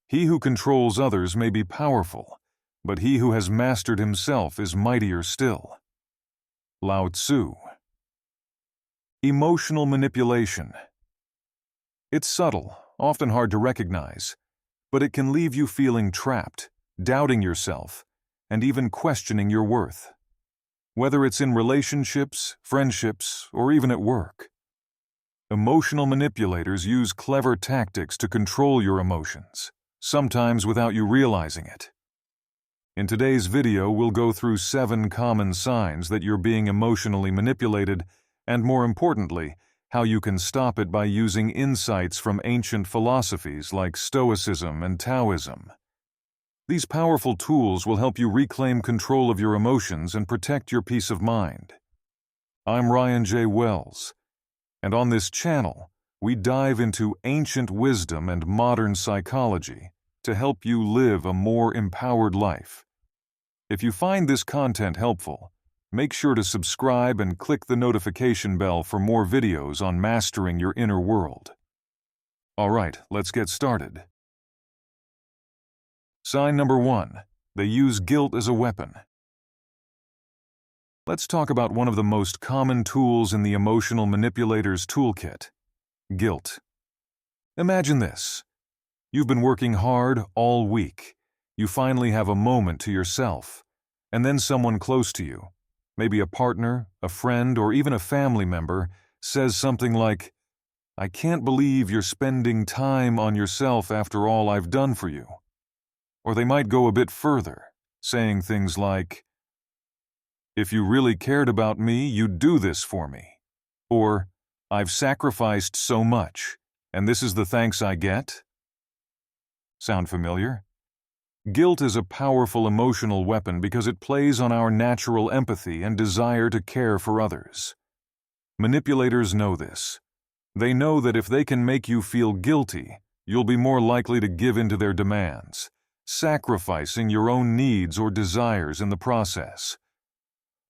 He who controls others may be powerful, but he who has mastered himself is mightier still. Lao Tzu. Emotional manipulation. It's subtle, often hard to recognize, but it can leave you feeling trapped, doubting yourself, and even questioning your worth. Whether it's in relationships, friendships, or even at work. Emotional manipulators use clever tactics to control your emotions, sometimes without you realizing it. In today's video, we'll go through 7 common signs that you're being emotionally manipulated, and more importantly, how you can stop it by using insights from ancient philosophies like Stoicism and Taoism. These powerful tools will help you reclaim control of your emotions and protect your peace of mind. I'm Ryan J. Wells, and on this channel, we dive into ancient wisdom and modern psychology to help you live a more empowered life. If you find this content helpful, make sure to subscribe and click the notification bell for more videos on mastering your inner world. All right, let's get started. Sign number 1. They use guilt as a weapon. Let's talk about one of the most common tools in the emotional manipulator's toolkit: guilt. Imagine this. You've been working hard all week. You finally have a moment to yourself, and then someone close to you, maybe a partner, a friend, or even a family member, says something like, "I can't believe you're spending time on yourself after all I've done for you." Or they might go a bit further, saying things like, "If you really cared about me, you'd do this for me." Or, "I've sacrificed so much, and this is the thanks I get?" Sound familiar? Guilt is a powerful emotional weapon because it plays on our natural empathy and desire to care for others. Manipulators know this. They know that if they can make you feel guilty, you'll be more likely to give in to their demands, sacrificing your own needs or desires in the process.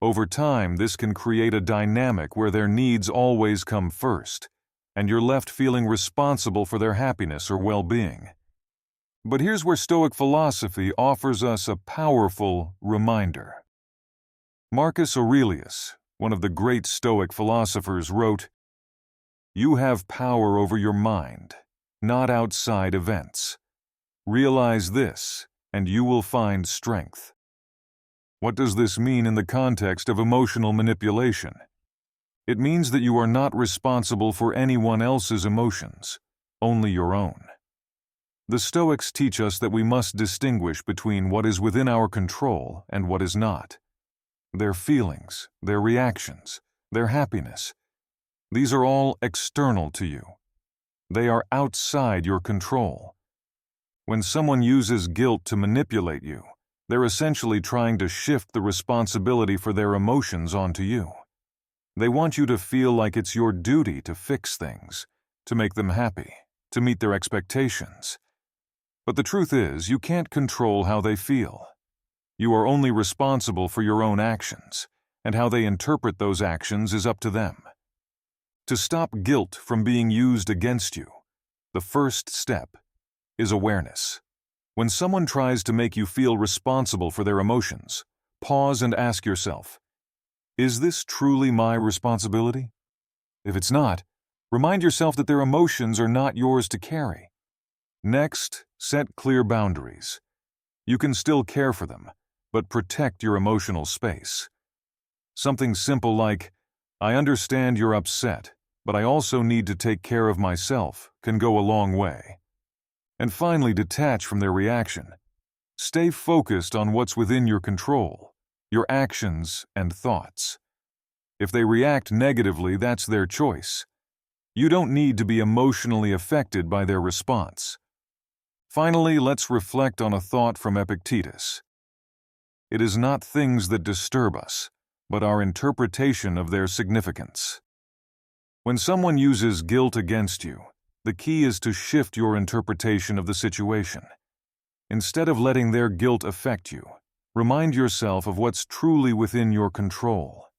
Over time, this can create a dynamic where their needs always come first, and you're left feeling responsible for their happiness or well-being. But here's where Stoic philosophy offers us a powerful reminder. Marcus Aurelius, one of the great Stoic philosophers, wrote, "You have power over your mind, not outside events. Realize this, and you will find strength." What does this mean in the context of emotional manipulation? It means that you are not responsible for anyone else's emotions, only your own. The Stoics teach us that we must distinguish between what is within our control and what is not. Their feelings, their reactions, their happiness, these are all external to you. They are outside your control. When someone uses guilt to manipulate you, they're essentially trying to shift the responsibility for their emotions onto you. They want you to feel like it's your duty to fix things, to make them happy, to meet their expectations. But the truth is, you can't control how they feel. You are only responsible for your own actions, and how they interpret those actions is up to them. To stop guilt from being used against you, the first step is awareness. When someone tries to make you feel responsible for their emotions, pause and ask yourself, is this truly my responsibility? If it's not, remind yourself that their emotions are not yours to carry. Next, set clear boundaries. You can still care for them, but protect your emotional space. Something simple like, "I understand you're upset, but I also need to take care of myself," can go a long way. And finally, detach from their reaction. Stay focused on what's within your control, your actions and thoughts. If they react negatively, that's their choice. You don't need to be emotionally affected by their response. Finally, let's reflect on a thought from Epictetus. It is not things that disturb us, but our interpretation of their significance. When someone uses guilt against you, the key is to shift your interpretation of the situation. Instead of letting their guilt affect you, remind yourself of what's truly within your control.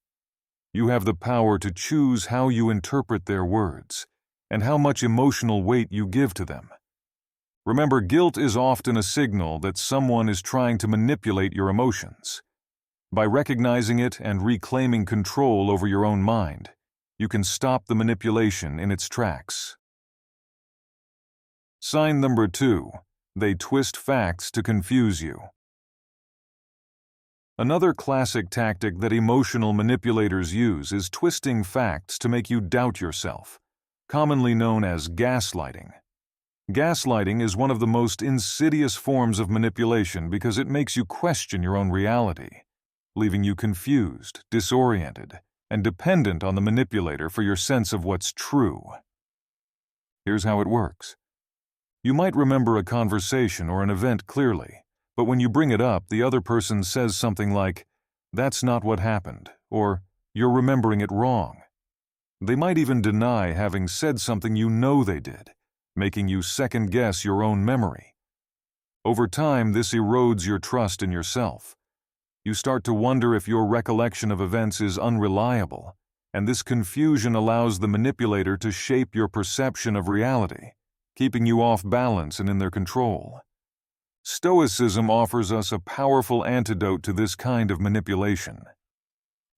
You have the power to choose how you interpret their words and how much emotional weight you give to them. Remember, guilt is often a signal that someone is trying to manipulate your emotions. By recognizing it and reclaiming control over your own mind, you can stop the manipulation in its tracks. Sign number 2. They twist facts to confuse you. Another classic tactic that emotional manipulators use is twisting facts to make you doubt yourself, commonly known as gaslighting. Gaslighting is one of the most insidious forms of manipulation because it makes you question your own reality, leaving you confused, disoriented, and dependent on the manipulator for your sense of what's true. Here's how it works. You might remember a conversation or an event clearly, but when you bring it up, the other person says something like, "That's not what happened," or "You're remembering it wrong." They might even deny having said something you know they did, making you second-guess your own memory. Over time, this erodes your trust in yourself. You start to wonder if your recollection of events is unreliable, and this confusion allows the manipulator to shape your perception of reality, keeping you off balance and in their control. Stoicism offers us a powerful antidote to this kind of manipulation.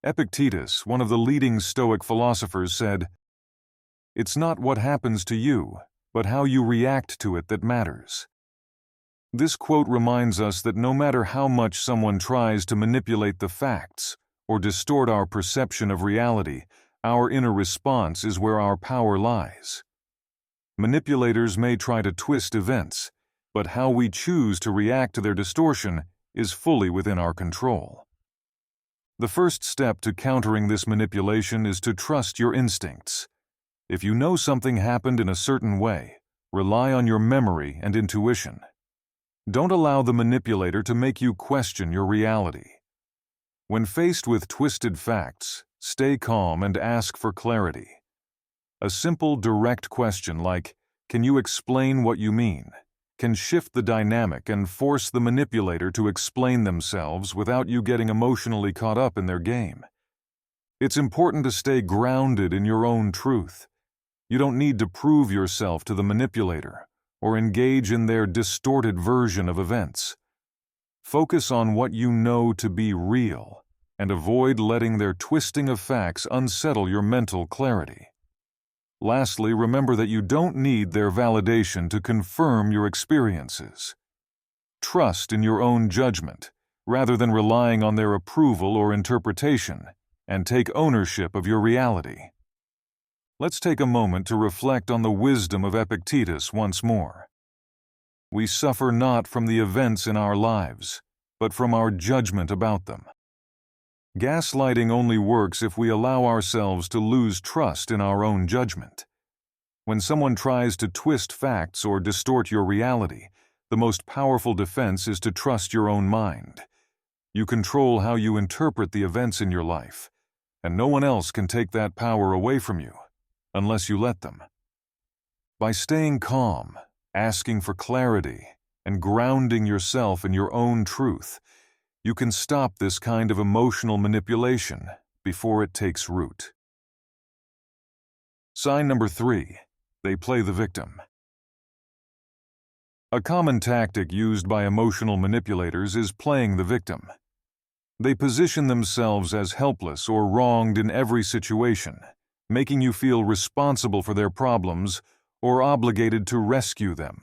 Epictetus, one of the leading Stoic philosophers, said, "It's not what happens to you, but how you react to it that matters." This quote reminds us that no matter how much someone tries to manipulate the facts or distort our perception of reality, our inner response is where our power lies. Manipulators may try to twist events, but how we choose to react to their distortion is fully within our control. The first step to countering this manipulation is to trust your instincts. If you know something happened in a certain way, rely on your memory and intuition. Don't allow the manipulator to make you question your reality. When faced with twisted facts, stay calm and ask for clarity. A simple, direct question like, "Can you explain what you mean?" can shift the dynamic and force the manipulator to explain themselves without you getting emotionally caught up in their game. It's important to stay grounded in your own truth. You don't need to prove yourself to the manipulator or engage in their distorted version of events. Focus on what you know to be real and avoid letting their twisting of facts unsettle your mental clarity. Lastly, remember that you don't need their validation to confirm your experiences. Trust in your own judgment, rather than relying on their approval or interpretation, and take ownership of your reality. Let's take a moment to reflect on the wisdom of Epictetus once more. We suffer not from the events in our lives, but from our judgment about them. Gaslighting only works if we allow ourselves to lose trust in our own judgment. When someone tries to twist facts or distort your reality, the most powerful defense is to trust your own mind. You control how you interpret the events in your life, and no one else can take that power away from you, unless you let them. By staying calm, asking for clarity, and grounding yourself in your own truth, you can stop this kind of emotional manipulation before it takes root. Sign number 3. They play the victim. A common tactic used by emotional manipulators is playing the victim. They position themselves as helpless or wronged in every situation, making you feel responsible for their problems or obligated to rescue them.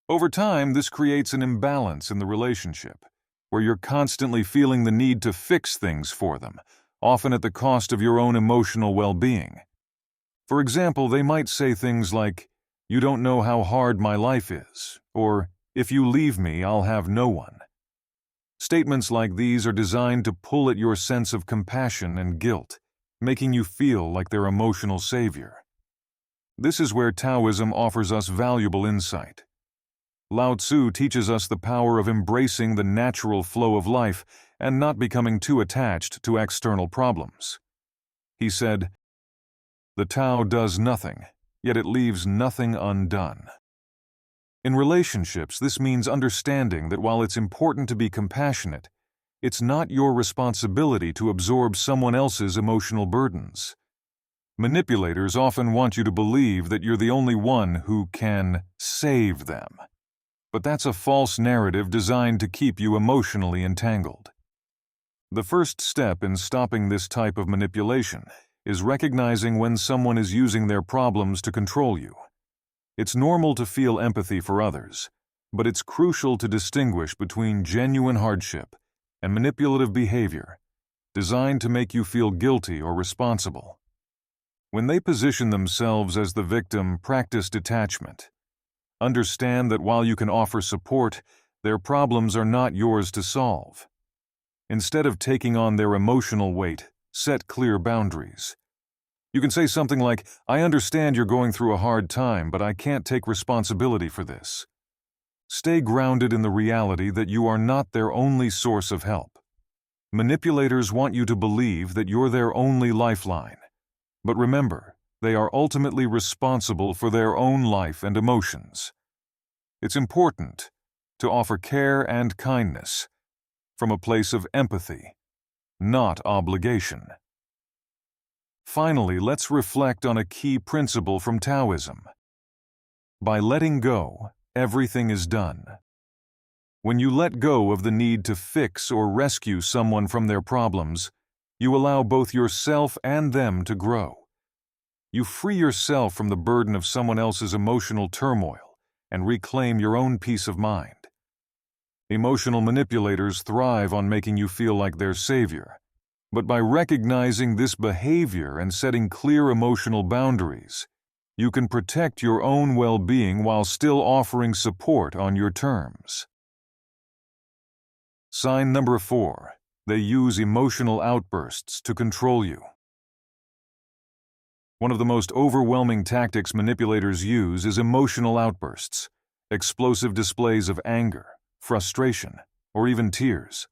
Over time, this creates an imbalance in the relationship, where you're constantly feeling the need to fix things for them, often at the cost of your own emotional well-being. For example, they might say things like, "You don't know how hard my life is," or "If you leave me, I'll have no one." Statements like these are designed to pull at your sense of compassion and guilt, making you feel like their emotional savior. This is where Taoism offers us valuable insight. Lao Tzu teaches us the power of embracing the natural flow of life and not becoming too attached to external problems. He said, "The Tao does nothing, yet it leaves nothing undone." In relationships, this means understanding that while it's important to be compassionate, it's not your responsibility to absorb someone else's emotional burdens. Manipulators often want you to believe that you're the only one who can save them. But that's a false narrative designed to keep you emotionally entangled. The first step in stopping this type of manipulation is recognizing when someone is using their problems to control you. It's normal to feel empathy for others, but it's crucial to distinguish between genuine hardship and manipulative behavior designed to make you feel guilty or responsible. When they position themselves as the victim, practice detachment. Understand that while you can offer support, their problems are not yours to solve. Instead of taking on their emotional weight, set clear boundaries. You can say something like, "I understand you're going through a hard time, but I can't take responsibility for this." Stay grounded in the reality that you are not their only source of help. Manipulators want you to believe that you're their only lifeline. But remember, they are ultimately responsible for their own life and emotions. It's important to offer care and kindness from a place of empathy, not obligation. Finally, let's reflect on a key principle from Taoism. By letting go, everything is done. When you let go of the need to fix or rescue someone from their problems, you allow both yourself and them to grow. You free yourself from the burden of someone else's emotional turmoil and reclaim your own peace of mind. Emotional manipulators thrive on making you feel like their savior. But by recognizing this behavior and setting clear emotional boundaries, you can protect your own well-being while still offering support on your terms. Sign number 4. They use emotional outbursts to control you. One of the most overwhelming tactics manipulators use is emotional outbursts, explosive displays of anger, frustration, or even tears.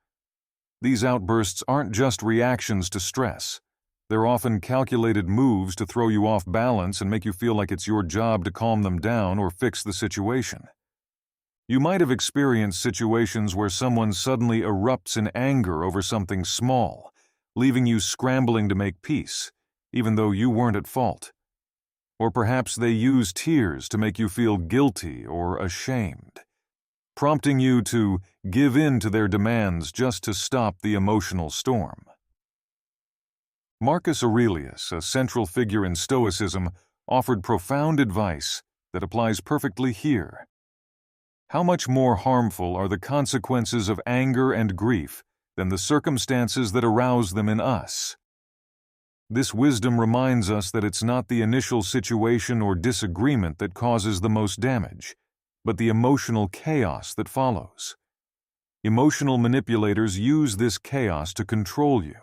These outbursts aren't just reactions to stress. They're often calculated moves to throw you off balance and make you feel like it's your job to calm them down or fix the situation. You might have experienced situations where someone suddenly erupts in anger over something small, leaving you scrambling to make peace, even though you weren't at fault. Or perhaps they use tears to make you feel guilty or ashamed, prompting you to give in to their demands just to stop the emotional storm. Marcus Aurelius, a central figure in Stoicism, offered profound advice that applies perfectly here. How much more harmful are the consequences of anger and grief than the circumstances that arouse them in us? This wisdom reminds us that it's not the initial situation or disagreement that causes the most damage, but the emotional chaos that follows. Emotional manipulators use this chaos to control you,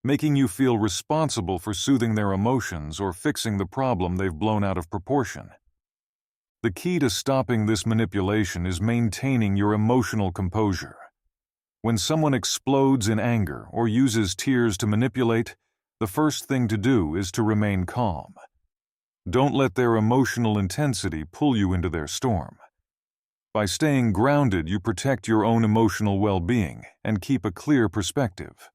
making you feel responsible for soothing their emotions or fixing the problem they've blown out of proportion. The key to stopping this manipulation is maintaining your emotional composure. When someone explodes in anger or uses tears to manipulate, the first thing to do is to remain calm. Don't let their emotional intensity pull you into their storm. By staying grounded, you protect your own emotional well-being and keep a clear perspective.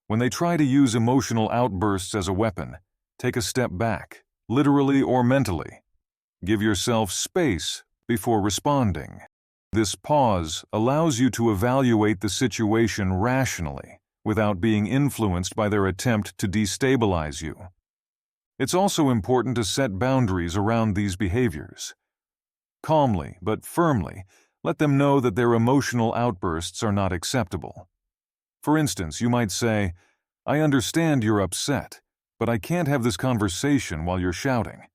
When they try to use emotional outbursts as a weapon, take a step back, literally or mentally. Give yourself space before responding. This pause allows you to evaluate the situation rationally without being influenced by their attempt to destabilize you. It's also important to set boundaries around these behaviors. Calmly but firmly, let them know that their emotional outbursts are not acceptable. For instance, you might say, "I understand you're upset, but I can't have this conversation while you're shouting.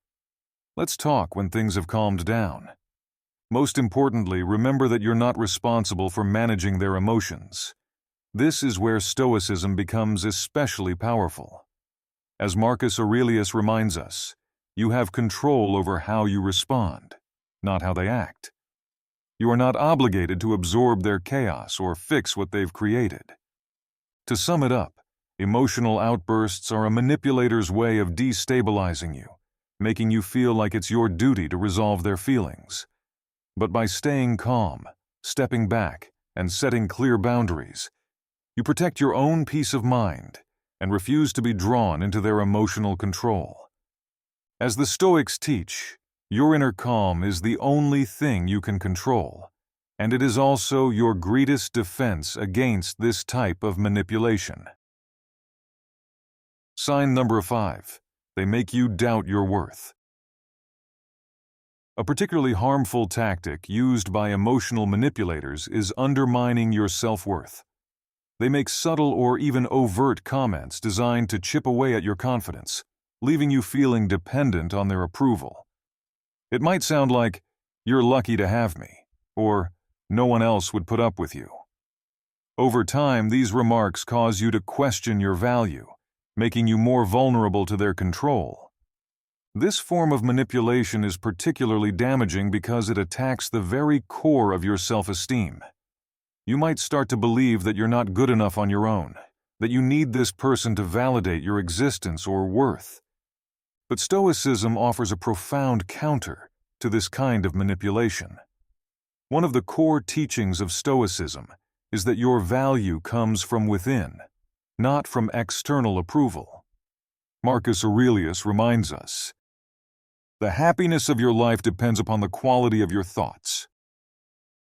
Let's talk when things have calmed down." Most importantly, remember that you're not responsible for managing their emotions. This is where Stoicism becomes especially powerful. As Marcus Aurelius reminds us, you have control over how you respond, not how they act. You are not obligated to absorb their chaos or fix what they've created. To sum it up, emotional outbursts are a manipulator's way of destabilizing you, making you feel like it's your duty to resolve their feelings. But by staying calm, stepping back, and setting clear boundaries, you protect your own peace of mind and refuse to be drawn into their emotional control. As the Stoics teach, your inner calm is the only thing you can control, and it is also your greatest defense against this type of manipulation. Sign number 5. They make you doubt your worth. A particularly harmful tactic used by emotional manipulators is undermining your self-worth. They make subtle or even overt comments designed to chip away at your confidence, leaving you feeling dependent on their approval. It might sound like, "You're lucky to have me," or "No one else would put up with you." Over time, these remarks cause you to question your value, making you more vulnerable to their control. This form of manipulation is particularly damaging because it attacks the very core of your self-esteem. You might start to believe that you're not good enough on your own, that you need this person to validate your existence or worth. But Stoicism offers a profound counter to this kind of manipulation. One of the core teachings of Stoicism is that your value comes from within, not from external approval. Marcus Aurelius reminds us, "The happiness of your life depends upon the quality of your thoughts."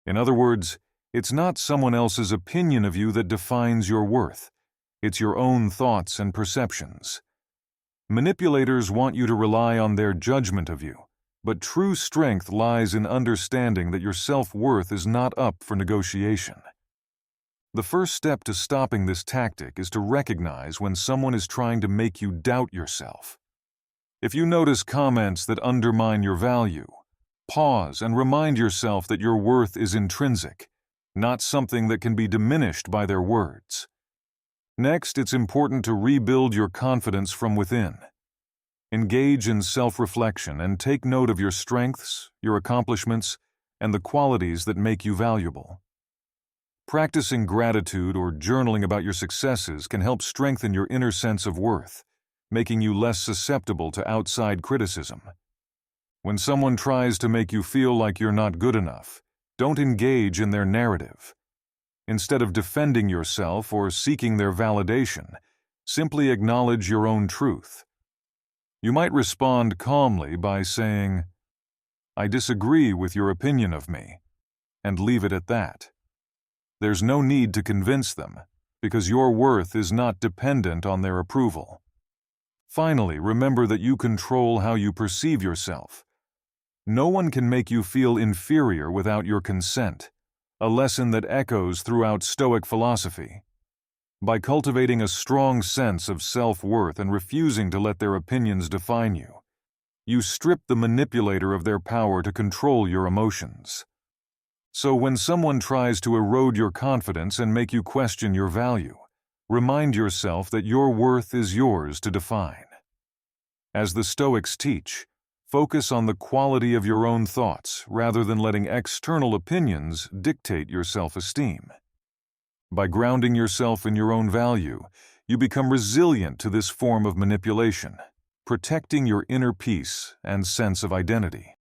In other words, it's not someone else's opinion of you that defines your worth. It's your own thoughts and perceptions. Manipulators want you to rely on their judgment of you, but true strength lies in understanding that your self-worth is not up for negotiation. The first step to stopping this tactic is to recognize when someone is trying to make you doubt yourself. If you notice comments that undermine your value, pause and remind yourself that your worth is intrinsic, not something that can be diminished by their words. Next, it's important to rebuild your confidence from within. Engage in self-reflection and take note of your strengths, your accomplishments, and the qualities that make you valuable. Practicing gratitude or journaling about your successes can help strengthen your inner sense of worth, making you less susceptible to outside criticism. When someone tries to make you feel like you're not good enough, don't engage in their narrative. Instead of defending yourself or seeking their validation, simply acknowledge your own truth. You might respond calmly by saying, "I disagree with your opinion of me," and leave it at that. There's no need to convince them, because your worth is not dependent on their approval. Finally, remember that you control how you perceive yourself. No one can make you feel inferior without your consent, a lesson that echoes throughout Stoic philosophy. By cultivating a strong sense of self-worth and refusing to let their opinions define you, you strip the manipulator of their power to control your emotions. So when someone tries to erode your confidence and make you question your value, remind yourself that your worth is yours to define. As the Stoics teach, focus on the quality of your own thoughts rather than letting external opinions dictate your self-esteem. By grounding yourself in your own value, you become resilient to this form of manipulation, protecting your inner peace and sense of identity.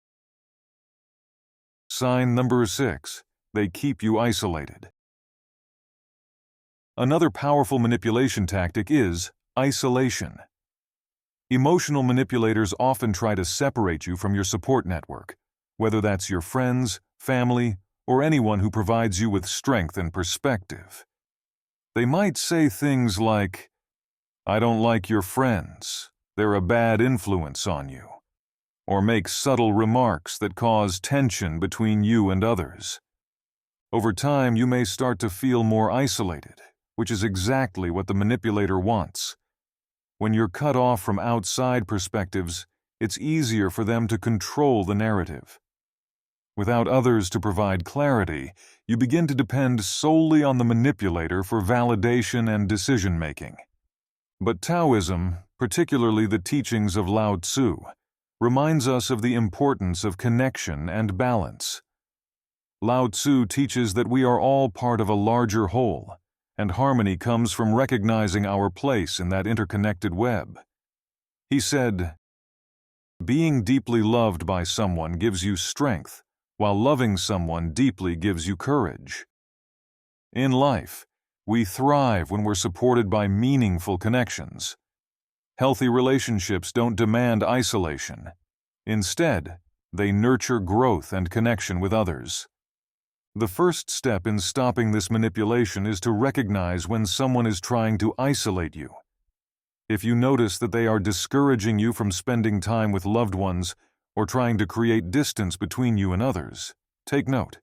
Sign number 6. They keep you isolated. Another powerful manipulation tactic is isolation. Emotional manipulators often try to separate you from your support network, whether that's your friends, family, or anyone who provides you with strength and perspective. They might say things like, "I don't like your friends, they're a bad influence on you," or make subtle remarks that cause tension between you and others. Over time, you may start to feel more isolated, which is exactly what the manipulator wants. When you're cut off from outside perspectives, it's easier for them to control the narrative. Without others to provide clarity, you begin to depend solely on the manipulator for validation and decision-making. But Taoism, particularly the teachings of Lao Tzu, reminds us of the importance of connection and balance. Lao Tzu teaches that we are all part of a larger whole, and harmony comes from recognizing our place in that interconnected web. He said, "Being deeply loved by someone gives you strength, while loving someone deeply gives you courage." In life, We thrive when we're supported by meaningful connections. Healthy relationships don't demand isolation. Instead, they nurture growth and connection with others. The first step in stopping this manipulation is to recognize when someone is trying to isolate you. If you notice that they are discouraging you from spending time with loved ones or trying to create distance between you and others, take note.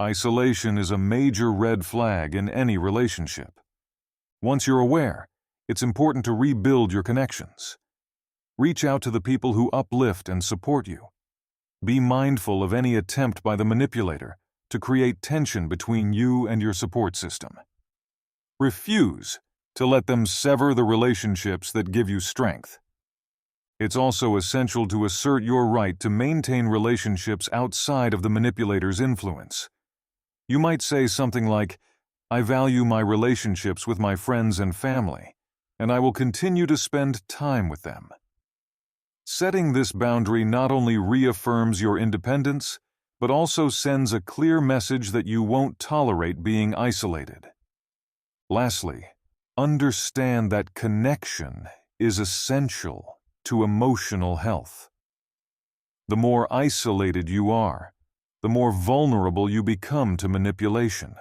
Isolation is a major red flag in any relationship. Once you're aware, it's important to rebuild your connections. Reach out to the people who uplift and support you. Be mindful of any attempt by the manipulator to create tension between you and your support system. Refuse to let them sever the relationships that give you strength. It's also essential to assert your right to maintain relationships outside of the manipulator's influence. You might say something like, "I value my relationships with my friends and family, and I will continue to spend time with them." Setting this boundary not only reaffirms your independence, but also sends a clear message that you won't tolerate being isolated. Lastly, understand that connection is essential to emotional health. The more isolated you are, the more vulnerable you become to manipulation.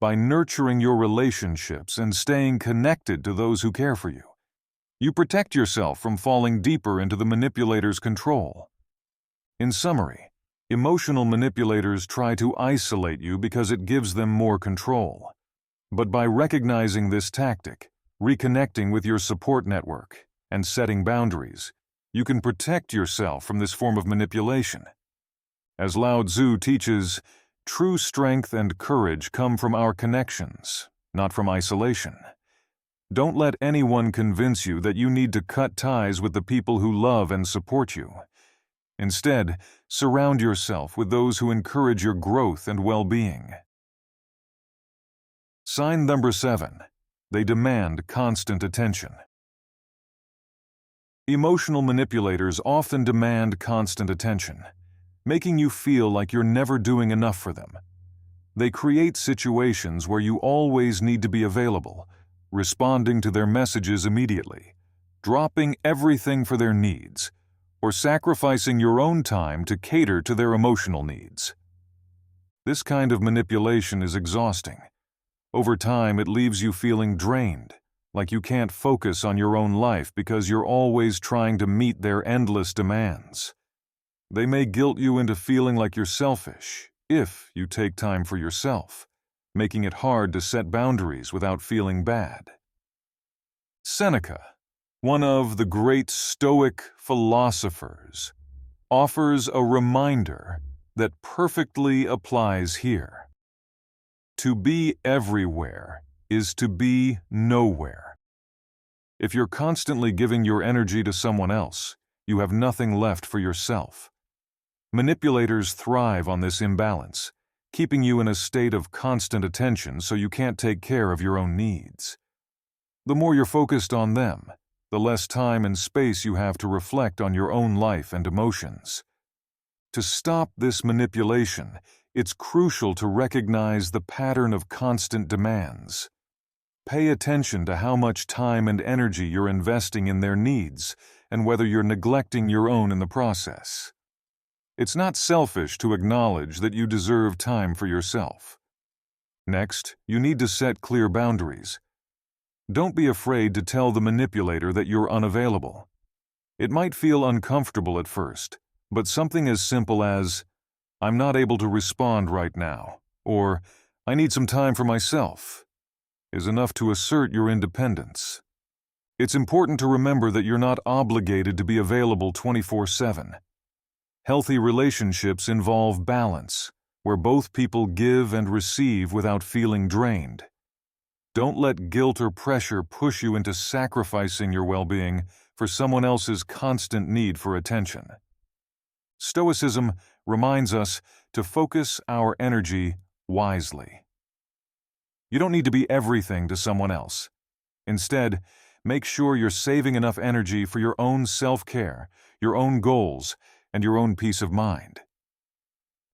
By nurturing your relationships and staying connected to those who care for you, you protect yourself from falling deeper into the manipulator's control. In summary, emotional manipulators try to isolate you because it gives them more control. But by recognizing this tactic, reconnecting with your support network, and setting boundaries, you can protect yourself from this form of manipulation. As Lao Tzu teaches, true strength and courage come from our connections, not from isolation. Don't let anyone convince you that you need to cut ties with the people who love and support you. Instead, surround yourself with those who encourage your growth and well-being. Sign number 7. They demand constant attention. Emotional manipulators often demand constant attention, making you feel like you're never doing enough for them. They create situations where you always need to be available, responding to their messages immediately, dropping everything for their needs, or sacrificing your own time to cater to their emotional needs. This kind of manipulation is exhausting. Over time, it leaves you feeling drained, like you can't focus on your own life because you're always trying to meet their endless demands. They may guilt you into feeling like you're selfish if you take time for yourself, making it hard to set boundaries without feeling bad. Seneca, one of the great Stoic philosophers, offers a reminder that perfectly applies here. To be everywhere is to be nowhere. If you're constantly giving your energy to someone else, you have nothing left for yourself. Manipulators thrive on this imbalance, keeping you in a state of constant attention so you can't take care of your own needs. The more you're focused on them, the less time and space you have to reflect on your own life and emotions. To stop this manipulation, it's crucial to recognize the pattern of constant demands. Pay attention to how much time and energy you're investing in their needs and whether you're neglecting your own in the process. It's not selfish to acknowledge that you deserve time for yourself. Next, you need to set clear boundaries. Don't be afraid to tell the manipulator that you're unavailable. It might feel uncomfortable at first, but something as simple as, "I'm not able to respond right now," or "I need some time for myself," is enough to assert your independence. It's important to remember that you're not obligated to be available 24/7. Healthy relationships involve balance, where both people give and receive without feeling drained. Don't let guilt or pressure push you into sacrificing your well-being for someone else's constant need for attention. Stoicism reminds us to focus our energy wisely. You don't need to be everything to someone else. Instead, make sure you're saving enough energy for your own self-care, your own goals, and your own peace of mind.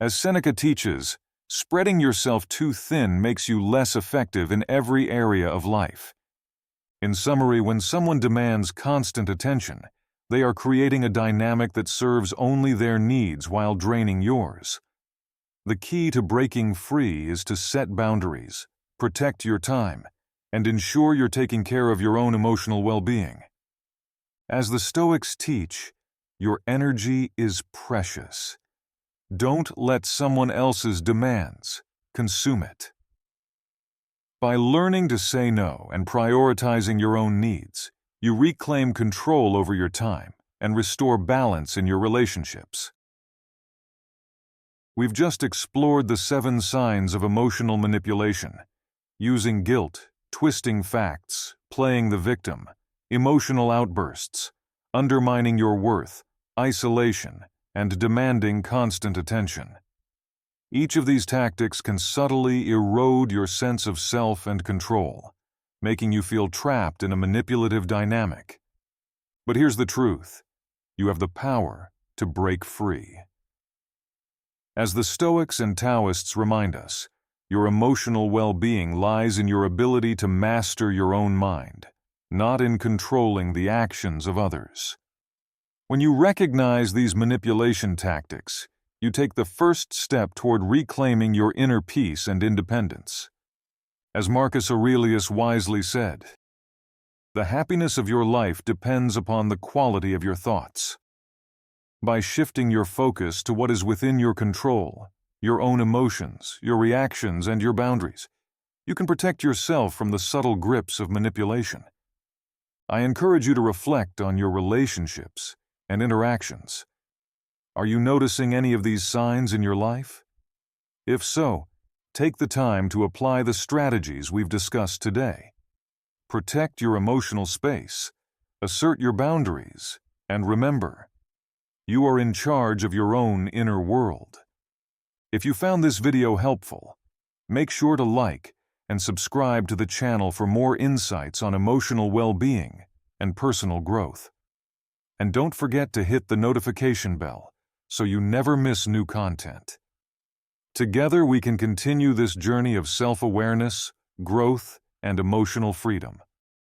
As Seneca teaches, Spreading yourself too thin makes you less effective in every area of life. In summary, when someone demands constant attention, they are creating a dynamic that serves only their needs while draining yours. The key to breaking free is to set boundaries, protect your time, and ensure you're taking care of your own emotional well-being. As the Stoics teach, your energy is precious. Don't let someone else's demands consume it. By learning to say no and prioritizing your own needs, you reclaim control over your time and restore balance in your relationships. We've just explored the 7 signs of emotional manipulation: using guilt, twisting facts, playing the victim, emotional outbursts, undermining your worth, isolation, and demanding constant attention. Each of these tactics can subtly erode your sense of self and control, making you feel trapped in a manipulative dynamic. But here's the truth: you have the power to break free. As the Stoics and Taoists remind us, your emotional well-being lies in your ability to master your own mind, not in controlling the actions of others. When you recognize these manipulation tactics, you take the first step toward reclaiming your inner peace and independence. As Marcus Aurelius wisely said, "The happiness of your life depends upon the quality of your thoughts." By shifting your focus to what is within your control, your own emotions, your reactions, and your boundaries, you can protect yourself from the subtle grips of manipulation. I encourage you to reflect on your relationships and interactions. Are you noticing any of these signs in your life? If so, take the time to apply the strategies we've discussed today. Protect your emotional space, assert your boundaries, and remember, you are in charge of your own inner world. If you found this video helpful, make sure to like and subscribe to the channel for more insights on emotional well-being and personal growth. And don't forget to hit the notification bell so you never miss new content. Together we can continue this journey of self-awareness, growth, and emotional freedom.